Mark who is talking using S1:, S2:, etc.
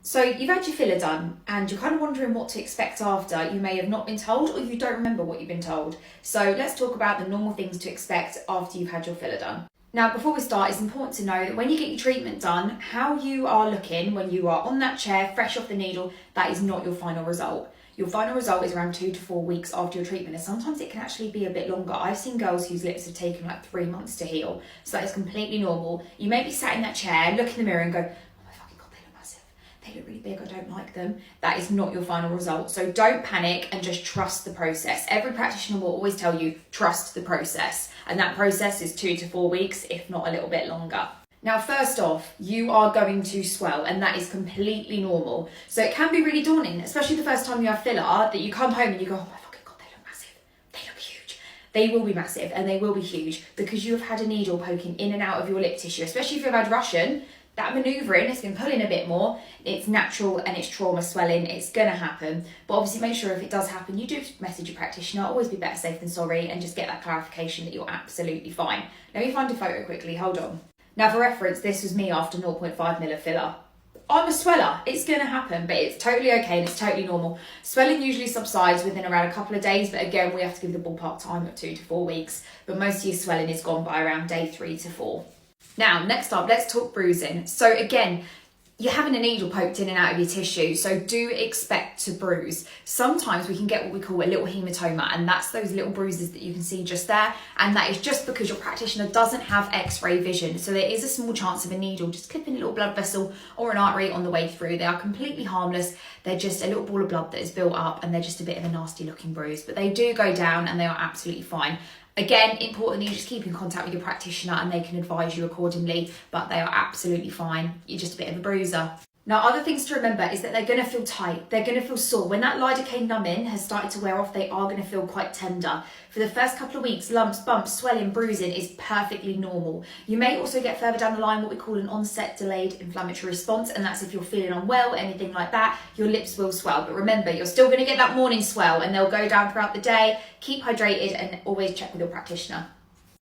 S1: So you've had your filler done and you're kind of wondering what to expect after. You may have not been told or you don't remember what you've been told. So let's talk about the normal things to expect after you've had your filler done. Now, before we start, it's important to know that when you get your treatment done, how you are looking when you are on that chair, fresh off the needle, that is not your final result. Your final result is around 2 to 4 weeks after your treatment, and sometimes it can actually be a bit longer. I've seen girls whose lips have taken like 3 months to heal, so that is completely normal. You may be sat in that chair, look in the mirror and go, oh my fucking God, they look massive. They look really big, I don't like them. That is not your final result. So don't panic and just trust the process. Every practitioner will always tell you, trust the process. And that process is 2 to 4 weeks, if not a little bit longer. Now, first off, you are going to swell, and that is completely normal. So it can be really daunting, especially the first time you have filler, that you come home and you go, oh my fucking God, they look massive. They look huge. They will be massive and they will be huge because you have had a needle poking in and out of your lip tissue, especially if you've had Russian. That manoeuvring, it's been pulling a bit more, it's natural and it's trauma swelling, it's going to happen. But obviously make sure if it does happen, you do message your practitioner, always be better safe than sorry, and just get that clarification that you're absolutely fine. Let me find a photo quickly, hold on. Now for reference, this was me after 0.5 of filler. I'm a sweller, it's going to happen, but it's totally okay and it's totally normal. Swelling usually subsides within around a couple of days, but again, we have to give the ballpark time of 2 to 4 weeks, but most of your swelling is gone by around day 3 to 4. Now, next up, let's talk bruising. So again, you're having a needle poked in and out of your tissue, so do expect to bruise. Sometimes we can get what we call a little hematoma, and that's those little bruises that you can see just there, and that is just because your practitioner doesn't have x-ray vision, so there is a small chance of a needle just clipping a little blood vessel or an artery on the way through. They are completely harmless. They're just a little ball of blood that is built up, and they're just a bit of a nasty looking bruise, but they do go down and they are absolutely fine. Again, importantly, you just keep in contact with your practitioner and they can advise you accordingly, but they are absolutely fine. You're just a bit of a bruiser. Now, other things to remember is that they're going to feel tight, they're going to feel sore. When that lidocaine numbing has started to wear off, they are going to feel quite tender. For the first couple of weeks, lumps, bumps, swelling, bruising is perfectly normal. You may also get further down the line what we call an onset delayed inflammatory response, and that's if you're feeling unwell, anything like that, your lips will swell. But remember, you're still going to get that morning swell and they'll go down throughout the day. Keep hydrated and always check with your practitioner.